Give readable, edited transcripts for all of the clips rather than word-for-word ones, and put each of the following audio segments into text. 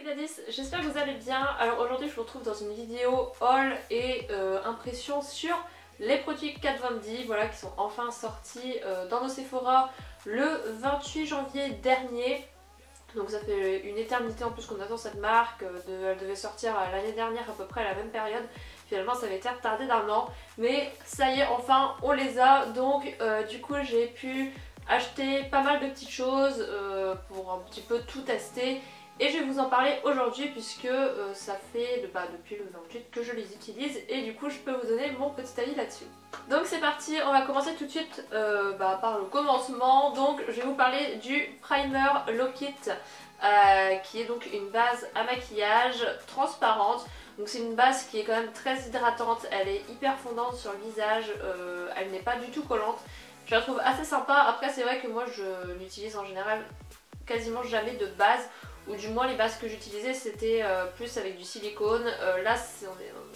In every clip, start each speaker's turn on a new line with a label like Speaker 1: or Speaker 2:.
Speaker 1: Gladys, j'espère que vous allez bien. Alors aujourd'hui je vous retrouve dans une vidéo haul et impression sur les produits Kat Von D, voilà, qui sont enfin sortis dans nos Sephora le 28 janvier dernier. Donc ça fait une éternité en plus qu'on attend cette marque, elle devait sortir l'année dernière à peu près à la même période. Finalement ça avait été retardé d'un an, mais ça y est, enfin on les a. Donc du coup j'ai pu acheter pas mal de petites choses pour un petit peu tout tester. Et je vais vous en parler aujourd'hui puisque ça fait depuis le 28 que je les utilise et du coup je peux vous donner mon petit avis là-dessus. Donc c'est parti, on va commencer tout de suite par le commencement. Donc je vais vous parler du primer Lock It qui est donc une base à maquillage transparente. Donc c'est une base qui est quand même très hydratante, elle est hyper fondante sur le visage, elle n'est pas du tout collante. Je la trouve assez sympa. Après c'est vrai que moi je l'utilise en général quasiment jamais de base, ou du moins les bases que j'utilisais c'était plus avec du silicone. Là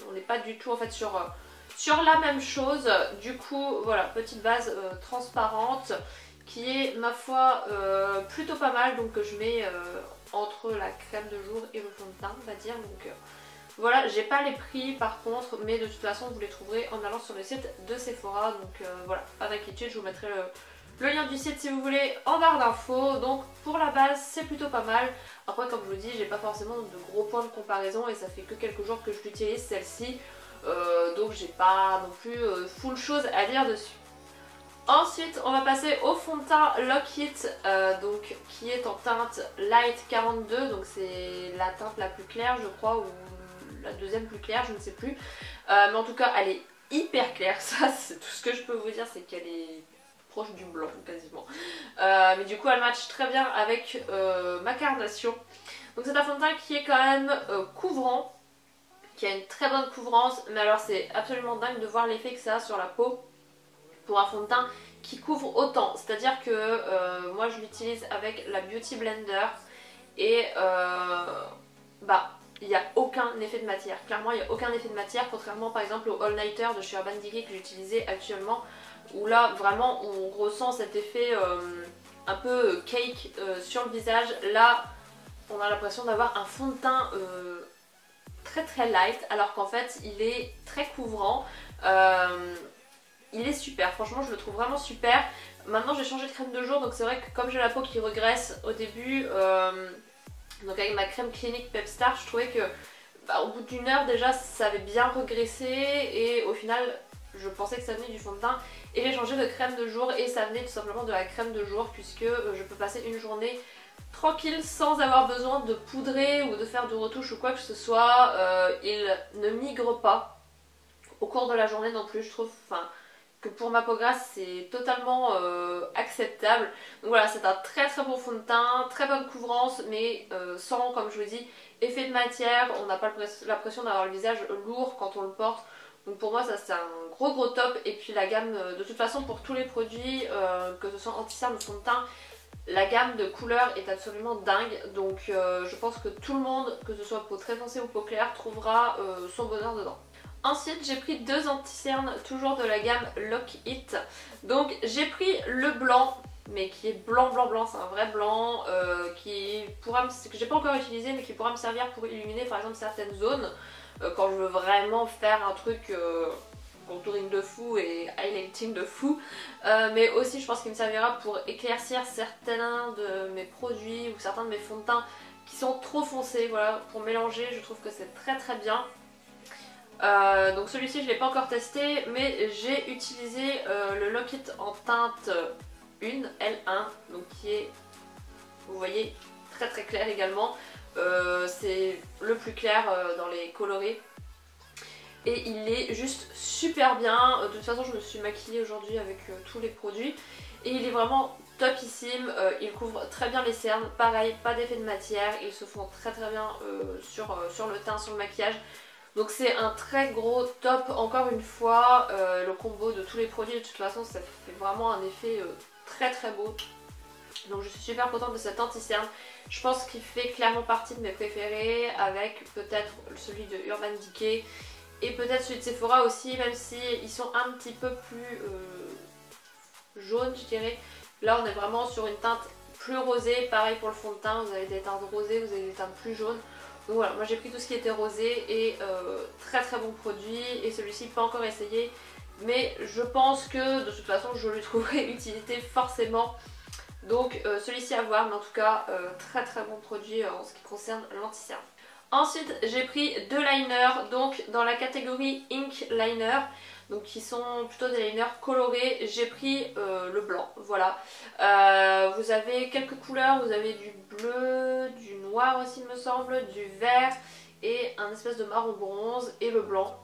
Speaker 1: on n'est pas du tout en fait sur la même chose. Du coup voilà, petite base transparente qui est ma foi plutôt pas mal, donc que je mets entre la crème de jour et le fond de teint on va dire. Donc voilà, j'ai pas les prix par contre, mais de toute façon vous les trouverez en allant sur le site de Sephora. Donc voilà, pas d'inquiétude, je vous mettrai le lien du site si vous voulez en barre d'infos. Donc pour la base c'est plutôt pas mal. Après comme je vous dis, j'ai pas forcément de gros points de comparaison et ça fait que quelques jours que je l'utilise celle-ci. Donc j'ai pas non plus full chose à dire dessus. Ensuite on va passer au fond de teint Lock It donc, qui est en teinte Light 42. Donc c'est la teinte la plus claire je crois, ou la deuxième plus claire, je ne sais plus. Mais en tout cas elle est hyper claire, ça c'est tout ce que je peux vous dire, c'est qu'elle est proche du blanc quasiment. Mais du coup elle match très bien avec ma carnation. Donc c'est un fond de teint qui est quand même couvrant, qui a une très bonne couvrance, mais alors c'est absolument dingue de voir l'effet que ça a sur la peau pour un fond de teint qui couvre autant. C'est à dire que moi je l'utilise avec la Beauty Blender et il n'y a aucun effet de matière. Clairement il n'y a aucun effet de matière, contrairement par exemple au All Nighter de chez Urban Decay que j'utilisais actuellement, où là vraiment on ressent cet effet un peu cake sur le visage. Là on a l'impression d'avoir un fond de teint très très light, alors qu'en fait il est très couvrant. Il est super, franchement je le trouve vraiment super. Maintenant j'ai changé de crème de jour, donc c'est vrai que comme j'ai la peau qui regraisse au début, donc avec ma crème Clinique Pepstar, je trouvais que au bout d'une heure déjà ça avait bien regressé et au final je pensais que ça venait du fond de teint. Et j'ai changé de crème de jour et ça venait tout simplement de la crème de jour, puisque je peux passer une journée tranquille sans avoir besoin de poudrer ou de faire de retouches ou quoi que ce soit. Il ne migre pas au cours de la journée non plus, je trouve que pour ma peau grasse c'est totalement acceptable. Donc voilà, c'est un très très bon fond de teint, très bonne couvrance, mais sans, comme je vous dis, effet de matière. On n'a pas l'impression d'avoir le visage lourd quand on le porte. Donc pour moi ça c'est un gros top. Et puis la gamme, de toute façon pour tous les produits, que ce soit anti-cerne ou fond de teint, la gamme de couleurs est absolument dingue. Donc je pense que tout le monde, que ce soit peau très foncée ou peau claire, trouvera son bonheur dedans. Ensuite j'ai pris deux anti-cernes, toujours de la gamme Lock It. Donc j'ai pris le blanc, mais qui est blanc, c'est un vrai blanc que j'ai pas encore utilisé, mais qui pourra me servir pour illuminer par exemple certaines zones quand je veux vraiment faire un truc contouring de fou et highlighting de fou. Mais aussi je pense qu'il me servira pour éclaircir certains de mes produits ou certains de mes fonds de teint qui sont trop foncés. Voilà, pour mélanger je trouve que c'est très très bien. Donc celui-ci je ne l'ai pas encore testé, mais j'ai utilisé le Lock It en teinte 1, L1, donc qui est, vous voyez, très très clair également. C'est le plus clair dans les colorés. Et il est juste super bien. De toute façon je me suis maquillée aujourd'hui avec tous les produits. Et il est vraiment topissime, il couvre très bien les cernes. Pareil, pas d'effet de matière, ils se font très très bien sur le teint, sur le maquillage. Donc c'est un très gros top. Encore une fois, le combo de tous les produits de toute façon ça fait vraiment un effet très très beau. Donc je suis super contente de cet anti-cerne. Je pense qu'il fait clairement partie de mes préférés, avec peut-être celui de Urban Decay et peut-être celui de Sephora aussi, même si ils sont un petit peu plus jaunes je dirais. Là on est vraiment sur une teinte plus rosé, pareil pour le fond de teint, vous avez des teintes rosées, vous avez des teintes plus jaunes. Donc voilà, moi j'ai pris tout ce qui était rosé et très très bon produit, et celui-ci pas encore essayé, mais je pense que de toute façon je lui trouverai utilité forcément. Donc celui-ci à voir, mais en tout cas très très bon produit en ce qui concerne l'anti-cerne. Ensuite j'ai pris deux liners, donc dans la catégorie Ink Liner, donc qui sont plutôt des liners colorés. J'ai pris le blanc, voilà. Vous avez quelques couleurs, vous avez du bleu, du noir aussi il me semble, du vert et un espèce de marron bronze et le blanc.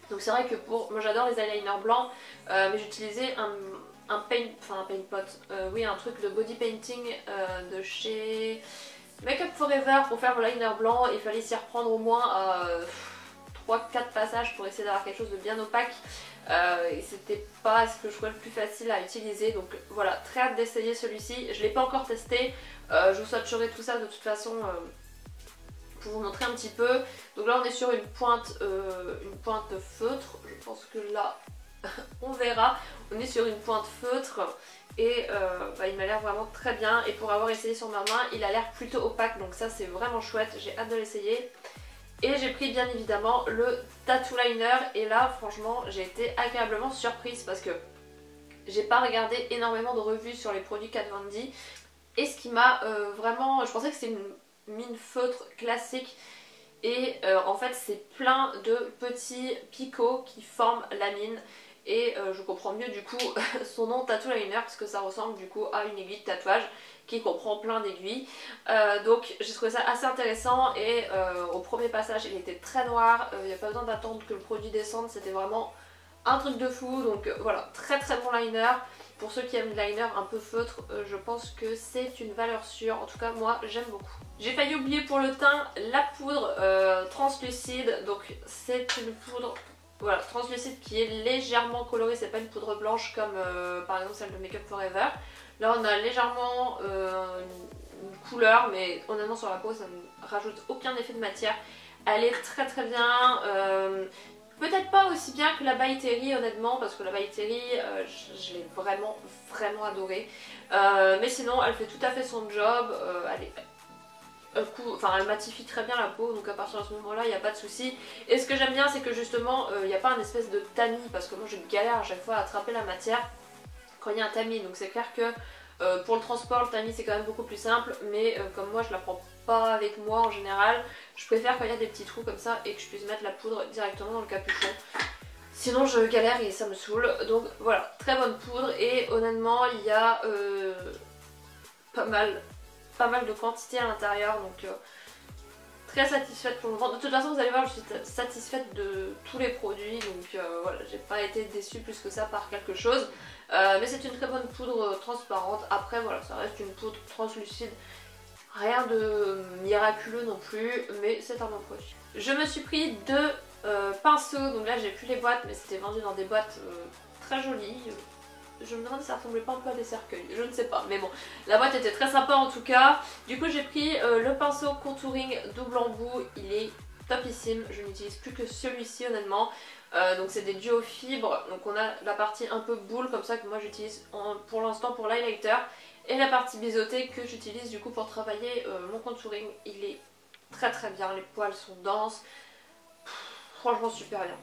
Speaker 1: Donc c'est vrai que moi j'adore les eyeliners blancs, mais j'utilisais un paint pot, oui un truc de body painting de chez Makeup Forever pour faire le liner blanc, et il fallait s'y reprendre au moins 3-4 passages pour essayer d'avoir quelque chose de bien opaque, et c'était pas ce que je trouvais le plus facile à utiliser. Donc voilà, très hâte d'essayer celui-ci. Je l'ai pas encore testé, je vous swatcherai tout ça de toute façon pour vous montrer un petit peu. Donc là on est sur une pointe feutre, je pense que là on verra, on est sur une pointe feutre. Et il m'a l'air vraiment très bien, et pour avoir essayé sur ma main il a l'air plutôt opaque, donc ça c'est vraiment chouette, j'ai hâte de l'essayer. Et j'ai pris bien évidemment le Tattoo Liner, et là franchement j'ai été agréablement surprise parce que j'ai pas regardé énormément de revues sur les produits Kat Von D, et ce qui m'a vraiment... Je pensais que c'était une mine feutre classique, et en fait c'est plein de petits picots qui forment la mine. Et je comprends mieux du coup son nom Tattoo Liner, parce que ça ressemble du coup à une aiguille de tatouage qui comprend plein d'aiguilles. Donc j'ai trouvé ça assez intéressant, et au premier passage il était très noir, il n'y a pas besoin d'attendre que le produit descende, c'était vraiment un truc de fou. Donc voilà, très très bon liner. Pour ceux qui aiment le liner un peu feutre, je pense que c'est une valeur sûre, en tout cas moi j'aime beaucoup. J'ai failli oublier pour le teint la poudre translucide, donc c'est une poudre... Voilà, translucide qui est légèrement colorée, c'est pas une poudre blanche comme par exemple celle de Makeup Forever. Là on a légèrement une couleur, mais honnêtement sur la peau ça ne rajoute aucun effet de matière. Elle est très très bien, peut-être pas aussi bien que la By Terry honnêtement, parce que la By Terry je l'ai vraiment vraiment adorée. Mais sinon elle fait tout à fait son job, elle matifie très bien la peau, donc à partir de ce moment là il n'y a pas de souci. Et ce que j'aime bien c'est que justement il n'y a pas un espèce de tamis, parce que moi je galère à chaque fois à attraper la matière quand il y a un tamis. Donc c'est clair que pour le transport le tamis c'est quand même beaucoup plus simple, mais comme moi je la prends pas avec moi en général, je préfère quand il y a des petits trous comme ça et que je puisse mettre la poudre directement dans le capuchon. Sinon je galère et ça me saoule. Donc voilà, très bonne poudre, et honnêtement il y a pas mal de quantité à l'intérieur, donc très satisfaite pour le moment. De toute façon vous allez voir, je suis satisfaite de tous les produits, donc voilà, j'ai pas été déçue plus que ça par quelque chose. Mais c'est une très bonne poudre transparente. Après voilà, ça reste une poudre translucide, rien de miraculeux non plus, mais c'est un bon produit. Je me suis pris deux pinceaux, donc là j'ai plus les boîtes, mais c'était vendu dans des boîtes très jolies. Je me demande si ça ressemblait pas un peu à des cercueils, je ne sais pas, mais bon, la boîte était très sympa en tout cas. Du coup j'ai pris le pinceau contouring double embout, il est topissime, je n'utilise plus que celui-ci honnêtement. Donc c'est des duos fibres, donc on a la partie un peu boule comme ça que moi j'utilise pour l'instant pour l'highlighter, et la partie biseautée que j'utilise du coup pour travailler mon contouring. Il est très très bien, les poils sont denses. Franchement super bien.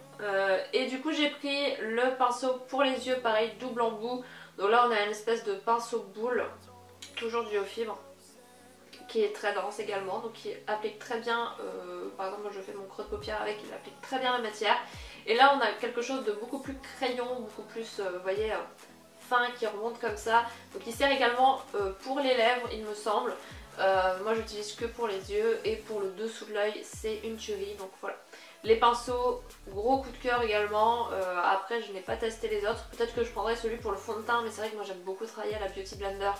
Speaker 1: Et du coup j'ai pris le pinceau pour les yeux, pareil double embout. Donc là on a une espèce de pinceau boule, toujours du haut fibre, qui est très dense également, donc qui applique très bien, par exemple moi je fais mon creux de paupière avec, il applique très bien la matière. Et là on a quelque chose de beaucoup plus crayon, beaucoup plus, vous voyez, fin, qui remonte comme ça. Donc il sert également pour les lèvres il me semble. Moi j'utilise que pour les yeux, et pour le dessous de l'œil c'est une tuerie, donc voilà. Les pinceaux, gros coup de cœur également. Après je n'ai pas testé les autres, peut-être que je prendrai celui pour le fond de teint, mais c'est vrai que moi j'aime beaucoup travailler à la Beauty Blender.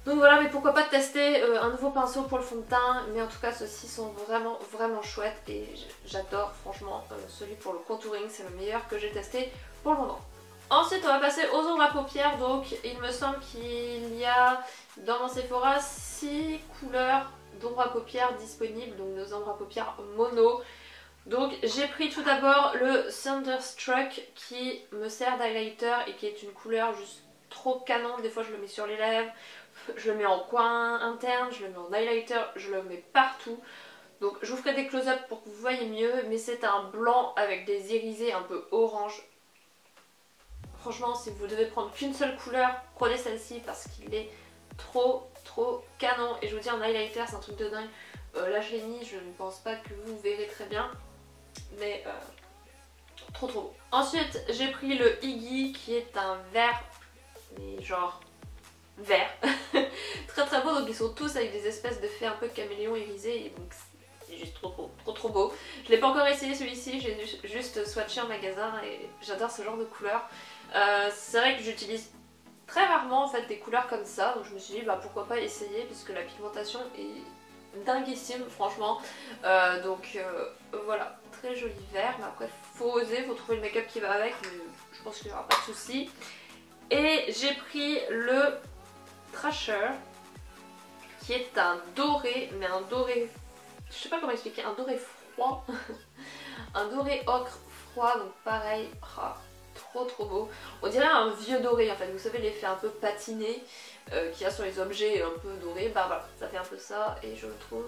Speaker 1: Donc voilà, mais pourquoi pas tester un nouveau pinceau pour le fond de teint. Mais en tout cas ceux-ci sont vraiment vraiment chouettes, et j'adore franchement celui pour le contouring, c'est le meilleur que j'ai testé pour le moment. Ensuite on va passer aux ombres à paupières. Donc il me semble qu'il y a dans mon Sephora 6 couleurs d'ombres à paupières disponibles, donc nos ombres à paupières mono. Donc j'ai pris tout d'abord le Thunderstruck qui me sert d'highlighter et qui est une couleur juste trop canon. Des fois je le mets sur les lèvres, Je le mets en coin interne, je le mets en highlighter, je le mets partout. Donc je vous ferai des close-up pour que vous voyez mieux, mais c'est un blanc avec des irisés un peu orange. Franchement, si vous devez prendre qu'une seule couleur, prenez celle-ci parce qu'il est trop canon. Et je vous dis, en highlighter, c'est un truc de dingue. Là je l'ai mis, je ne pense pas que vous verrez très bien, mais trop beau. Ensuite j'ai pris le Iggy qui est un vert, mais genre vert. très beau, donc ils sont tous avec des espèces d'effets un peu caméléon irisés, et donc c'est juste trop beau. Je l'ai pas encore essayé celui-ci, j'ai juste swatché en magasin et j'adore ce genre de couleurs. C'est vrai que j'utilise très rarement en fait des couleurs comme ça, donc je me suis dit bah pourquoi pas essayer puisque la pigmentation est dinguissime franchement. Voilà, très joli vert, mais après faut oser, faut trouver le make-up qui va avec, mais je pense qu'il n'y aura pas de souci. Et j'ai pris le Trasher qui est un doré, mais un doré, je sais pas comment expliquer, un doré froid. Un doré ocre froid, donc pareil, trop beau. On dirait un vieux doré en fait, vous savez l'effet un peu patiné qu'il y a sur les objets un peu dorés, bah voilà, ça fait un peu ça et je le trouve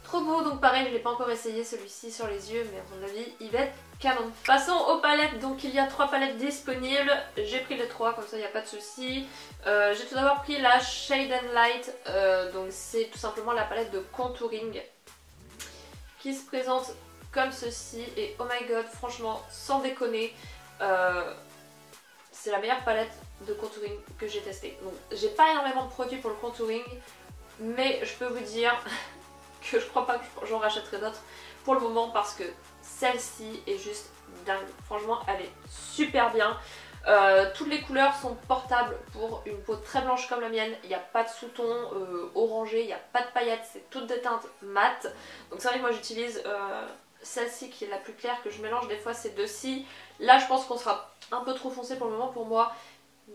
Speaker 1: trop beau. Donc pareil, je l'ai pas encore essayé celui-ci sur les yeux, mais à mon avis il va être canon. Passons aux palettes, donc il y a 3 palettes disponibles, j'ai pris les 3 comme ça il n'y a pas de souci. J'ai tout d'abord pris la Shade and Light, donc c'est tout simplement la palette de contouring qui se présente comme ceci et oh my god, franchement sans déconner, c'est la meilleure palette de contouring que j'ai testée. Donc j'ai pas énormément de produits pour le contouring, mais je peux vous dire que je crois pas que j'en rachèterai d'autres pour le moment parce que celle-ci est juste dingue. Franchement elle est super bien. Toutes les couleurs sont portables pour une peau très blanche comme la mienne. Il n'y a pas de sous-ton orangé, il n'y a pas de paillettes, c'est toutes des teintes mates. Donc c'est vrai que moi j'utilise celle-ci qui est la plus claire que je mélange des fois ces deux-ci. Là je pense qu'on sera un peu trop foncé pour le moment pour moi,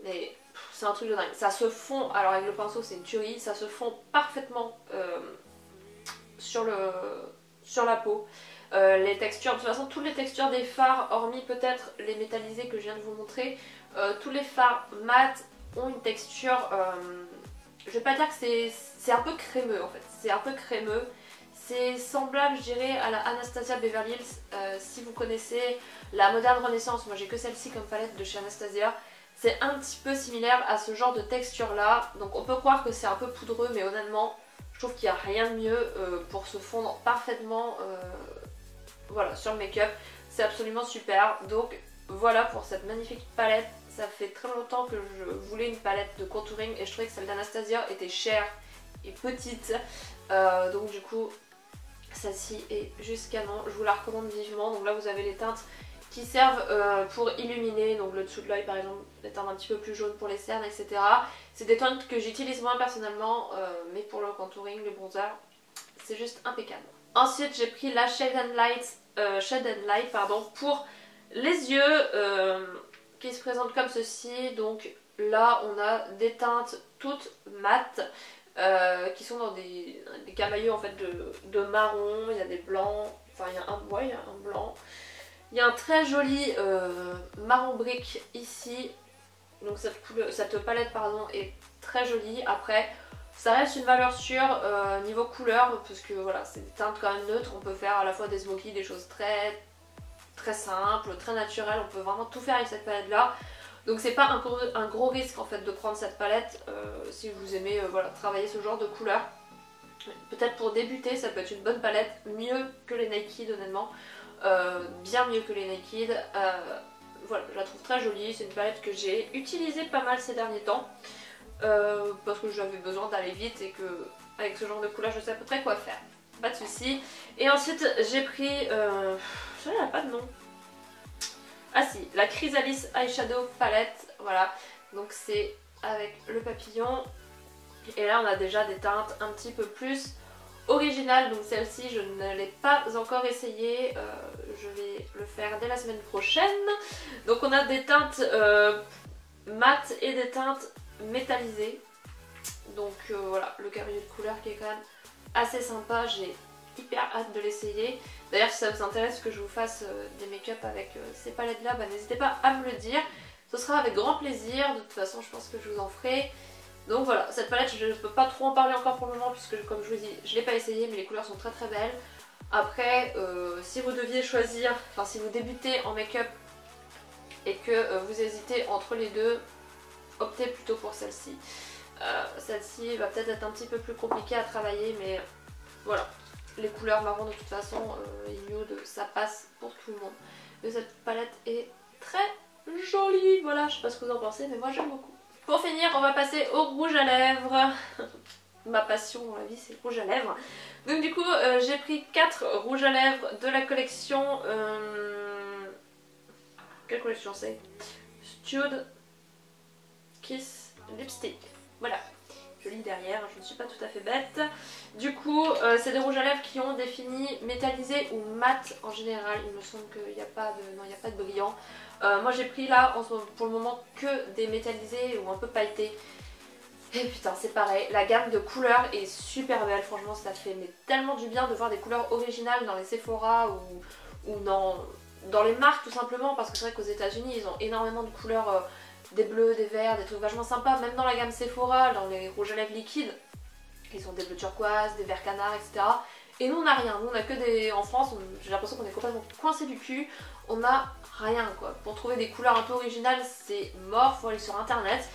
Speaker 1: mais c'est un truc de dingue. Ça se fond, alors avec le pinceau c'est une tuerie, ça se fond parfaitement sur la peau. Les textures, de toute façon toutes les textures des fards, hormis peut-être les métallisés que je viens de vous montrer, tous les fards mat ont une texture, je vais pas dire que c'est un peu crémeux en fait, c'est un peu crémeux. C'est semblable je dirais à la Anastasia Beverly Hills, si vous connaissez la Moderne Renaissance, moi j'ai que celle-ci comme palette de chez Anastasia. C'est un petit peu similaire à ce genre de texture là, donc on peut croire que c'est un peu poudreux mais honnêtement je trouve qu'il n'y a rien de mieux pour se fondre parfaitement voilà, sur le make-up. C'est absolument super, donc voilà pour cette magnifique palette. Ça fait très longtemps que je voulais une palette de contouring et je trouvais que celle d'Anastasia était chère et petite, donc du coup celle-ci est juste canon, je vous la recommande vivement. Donc là vous avez les teintes qui servent pour illuminer, donc le dessous de l'œil par exemple, des teintes un petit peu plus jaunes pour les cernes, etc. C'est des teintes que j'utilise moins personnellement, mais pour le contouring, le bronzer, c'est juste impeccable. Ensuite j'ai pris la Shade and Light pour les yeux, qui se présentent comme ceci. Donc là on a des teintes toutes mates, qui sont dans des camailleux en fait de marron, il y a des blancs, enfin il y a un blanc. Il y a un très joli marron brique ici, donc cette palette pardon est très jolie. Après ça reste une valeur sûre niveau couleur parce que voilà c'est des teintes quand même neutres, on peut faire à la fois des smokies, des choses très simples, très naturelles, on peut vraiment tout faire avec cette palette là. Donc c'est pas un gros risque en fait de prendre cette palette si vous aimez voilà, travailler ce genre de couleurs. Peut-être pour débuter ça peut être une bonne palette, mieux que les Naked honnêtement. Bien mieux que les Naked. Voilà, je la trouve très jolie, c'est une palette que j'ai utilisée pas mal ces derniers temps parce que j'avais besoin d'aller vite et que avec ce genre de couleur je sais à peu près quoi faire, pas de soucis. Et ensuite j'ai pris, ça n'a pas de nom, ah si, la Chrysalis Eyeshadow Palette, voilà, donc c'est avec le papillon et là on a déjà des teintes un petit peu plus originale, donc celle-ci je ne l'ai pas encore essayée, je vais le faire dès la semaine prochaine. Donc on a des teintes mates et des teintes métallisées, donc voilà le camion de couleurs qui est quand même assez sympa, j'ai hyper hâte de l'essayer. D'ailleurs si ça vous intéresse que je vous fasse des make-up avec ces palettes là, bah, n'hésitez pas à me le dire, ce sera avec grand plaisir. De toute façon je pense que je vous en ferai. Donc voilà, cette palette je ne peux pas trop en parler encore pour le moment puisque comme je vous dis, je ne l'ai pas essayé mais les couleurs sont très très belles. Après, si vous deviez choisir, enfin si vous débutez en make-up et que vous hésitez entre les deux, optez plutôt pour celle-ci. Celle-ci va peut-être être un petit peu plus compliquée à travailler mais voilà. Les couleurs marron de toute façon, les nudes, ça passe pour tout le monde. Mais cette palette est très jolie, voilà, je sais pas ce que vous en pensez mais moi j'aime beaucoup. Pour finir, on va passer au rouge à lèvres. Ma passion dans la vie c'est rouge à lèvres. Donc du coup j'ai pris 4 rouges à lèvres de la collection... Quelle collection c'est? Stud Kiss Lipstick. Voilà. Je lis derrière, je ne suis pas tout à fait bête. Du coup, c'est des rouges à lèvres qui ont des finis métallisés ou mat en général. Il me semble qu'il n'y a pas de... Non, il n'y a pas de brillant. Moi j'ai pris là pour le moment que des métallisés ou un peu pailletés. Et putain c'est pareil, la gamme de couleurs est super belle, franchement ça fait mais tellement du bien de voir des couleurs originales dans les Sephora ou dans les marques tout simplement, parce que c'est vrai qu'aux États-Unis ils ont énormément de couleurs, des bleus, des verts, des trucs vachement sympas, même dans la gamme Sephora, dans les rouges à lèvres liquides, ils ont des bleus turquoise, des verts canards, etc. Et nous on n'a rien, nous on a que des... En France j'ai l'impression qu'on est complètement coincé du cul, on n'a rien quoi. Pour trouver des couleurs un peu originales c'est mort, faut aller sur internet.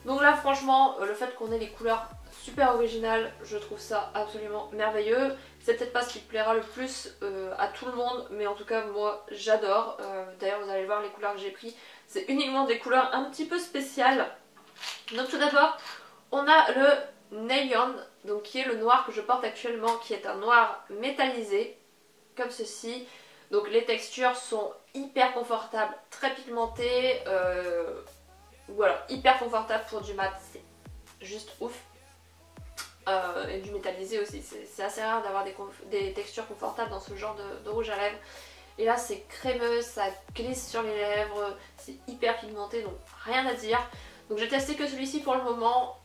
Speaker 1: Donc là franchement le fait qu'on ait les couleurs super originales, je trouve ça absolument merveilleux. C'est peut-être pas ce qui plaira le plus à tout le monde, mais en tout cas moi j'adore. D'ailleurs vous allez voir les couleurs que j'ai pris, c'est uniquement des couleurs un petit peu spéciales. Donc tout d'abord on a le Neon, donc qui est le noir que je porte actuellement, qui est un noir métallisé comme ceci. Donc les textures sont hyper confortables, très pigmentées. Voilà, hyper confortable pour du mat, c'est juste ouf. Et du métallisé aussi, c'est assez rare d'avoir des textures confortables dans ce genre de rouge à lèvres. Et là c'est crémeux, ça glisse sur les lèvres, c'est hyper pigmenté, donc rien à dire. Donc j'ai testé que celui-ci pour le moment.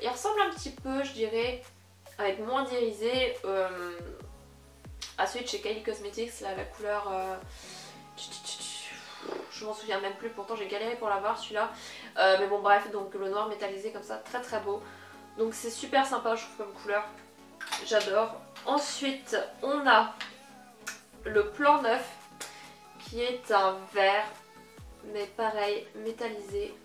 Speaker 1: Il ressemble un petit peu, je dirais, avec moins d'irisé, à celui de chez Kylie Cosmetics, là, la couleur... je m'en souviens même plus, pourtant j'ai galéré pour l'avoir celui-là. Mais bon bref, donc le noir métallisé comme ça, très très beau. Donc c'est super sympa je trouve comme couleur, j'adore. Ensuite on a le Plan 9 qui est un vert, mais pareil, métallisé.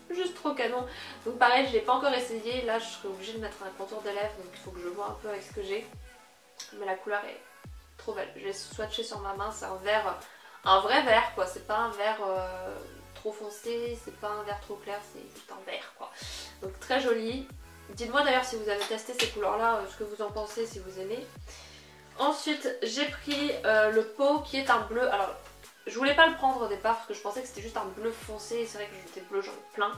Speaker 1: Juste trop canon. Donc pareil, je l'ai pas encore essayé, là je serais obligée de mettre un contour des lèvres, donc il faut que je vois un peu avec ce que j'ai. Mais la couleur est trop belle, je l'ai swatché sur ma main, c'est un vert... Un vrai vert quoi, c'est pas un vert trop foncé, c'est pas un vert trop clair, c'est juste un vert quoi. Donc très joli. Dites-moi d'ailleurs si vous avez testé ces couleurs là, ce que vous en pensez, si vous aimez. Ensuite j'ai pris le pot qui est un bleu. Alors je voulais pas le prendre au départ parce que je pensais que c'était juste un bleu foncé, c'est vrai que j'étais bleu j'en ai plein.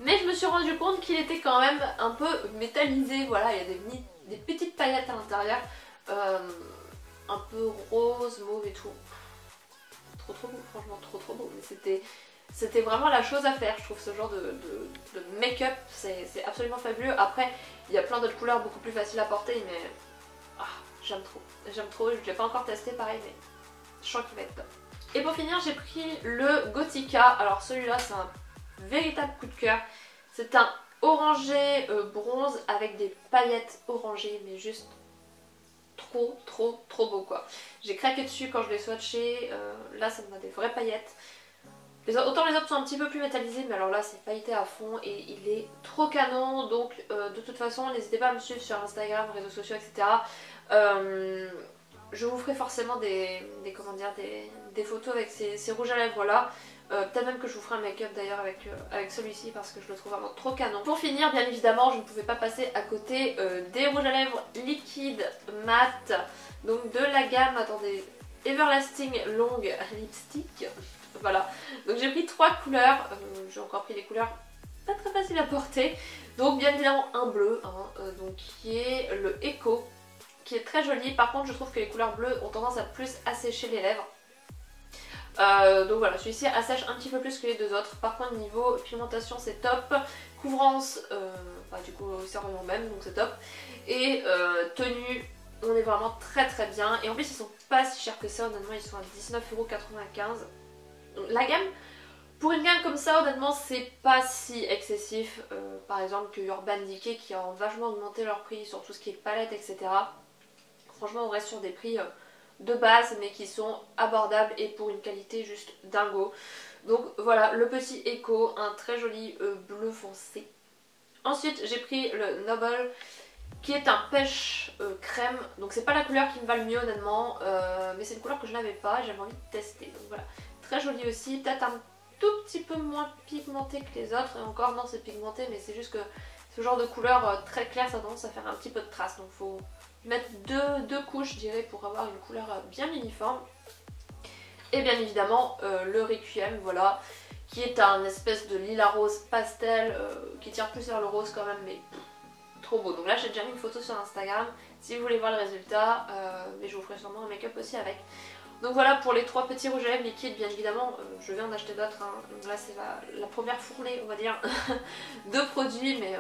Speaker 1: Mais je me suis rendu compte qu'il était quand même un peu métallisé, voilà, il y a des petites paillettes à l'intérieur. Un peu rose, mauve et tout. Trop beau, franchement trop beau, mais c'était vraiment la chose à faire, je trouve ce genre de make-up, c'est absolument fabuleux. Après il y a plein d'autres couleurs beaucoup plus faciles à porter, mais j'aime trop, je l'ai pas encore testé pareil, mais je sens qu'il va être top. Et pour finir j'ai pris le Gothica, alors celui-là c'est un véritable coup de cœur, c'est un orangé bronze avec des paillettes orangées, mais juste trop beau quoi. J'ai craqué dessus quand je l'ai swatché, là ça me a des vraies paillettes. Autant les autres sont un petit peu plus métallisés, mais alors là c'est pailleté à fond et il est trop canon. Donc de toute façon n'hésitez pas à me suivre sur Instagram, réseaux sociaux, etc. Je vous ferai forcément des photos avec ces rouges à lèvres là. Peut-être même que je vous ferai un make-up d'ailleurs avec celui-ci parce que je le trouve vraiment trop canon. Pour finir, bien évidemment, je ne pouvais pas passer à côté des rouges à lèvres liquides mat, donc de la gamme, attendez, Everlasting Long Lipstick. Voilà, donc j'ai pris 3 couleurs, j'ai encore pris des couleurs pas très faciles à porter. Donc bien évidemment un bleu, donc qui est le Echo, qui est très joli. Par contre je trouve que les couleurs bleues ont tendance à plus assécher les lèvres. Donc voilà, celui-ci assèche un petit peu plus que les deux autres. Par contre niveau pigmentation c'est top, couvrance, du coup c'est vraiment même, donc c'est top. Et tenue, on est vraiment très bien. Et en plus ils sont pas si chers que ça, honnêtement ils sont à 19,95 €. La gamme Pour une gamme comme ça, honnêtement, c'est pas si excessif. Par exemple que Urban Decay qui ont vachement augmenté leur prix sur tout ce qui est palette, etc. Franchement, on reste sur des prix de base, mais qui sont abordables et pour une qualité juste dingo. Donc voilà, le petit Echo, un très joli bleu foncé. Ensuite, j'ai pris le Noble, qui est un pêche crème. Donc c'est pas la couleur qui me va le mieux, honnêtement, mais c'est une couleur que je n'avais pas et j'avais envie de tester. Donc voilà, très joli aussi, peut-être un tout petit peu moins pigmenté que les autres. Et encore, non, c'est pigmenté, mais c'est juste que ce genre de couleur très claire, ça a tendance à faire un petit peu de traces. Donc faut mettre deux couches, je dirais, pour avoir une couleur bien uniforme. Et bien évidemment, le Requiem, voilà, qui est un espèce de lilas rose pastel, qui tire plus vers le rose quand même, mais trop beau. Donc là, j'ai déjà mis une photo sur Instagram, si vous voulez voir le résultat, mais je vous ferai sûrement un make-up aussi avec. Donc voilà pour les 3 petits rouges à lèvres liquides, bien évidemment, je viens d'acheter d'autres, hein. Donc là c'est la première fournée, on va dire, de produits, mais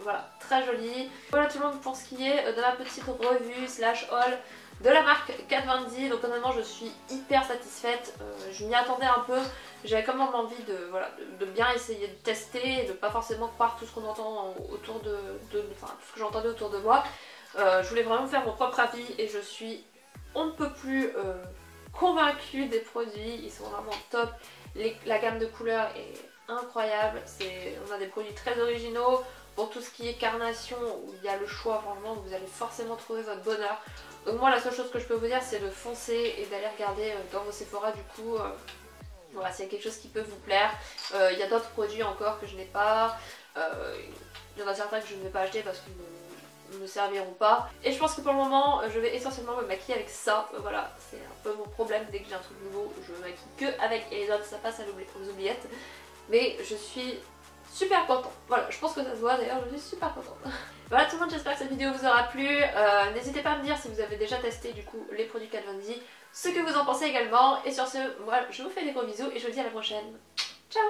Speaker 1: voilà, très joli. Voilà tout le monde pour ce qui est de ma petite revue slash haul de la marque Kat Von D. Donc honnêtement je suis hyper satisfaite, je m'y attendais un peu, j'avais quand même envie de bien essayer de tester, de pas forcément croire tout ce qu'on entend autour enfin tout ce que j'entendais autour de moi. Je voulais vraiment faire mon propre avis et je suis on ne peut plus convaincue des produits, ils sont vraiment top. La gamme de couleurs est incroyable, on a des produits très originaux. Pour tout ce qui est carnation, où il y a le choix, vraiment, vous allez forcément trouver votre bonheur. Donc moi la seule chose que je peux vous dire c'est de foncer et d'aller regarder dans vos Sephora du coup. Voilà, s'il y a quelque chose qui peut vous plaire. Il y a d'autres produits encore que je n'ai pas. Il y en a certains que je ne vais pas acheter parce qu'ils ne me serviront pas. Et je pense que pour le moment je vais essentiellement me maquiller avec ça. Voilà, c'est un peu mon problème. Dès que j'ai un truc nouveau, je me maquille que avec, et les autres ça passe aux oubliettes. Mais je suis super contente. Voilà, je pense que ça se voit d'ailleurs, je suis super contente. Voilà tout le monde, j'espère que cette vidéo vous aura plu. N'hésitez pas à me dire si vous avez déjà testé du coup les produits Kat Von D, ce que vous en pensez également. Et sur ce, moi je vous fais des gros bisous et je vous dis à la prochaine. Ciao!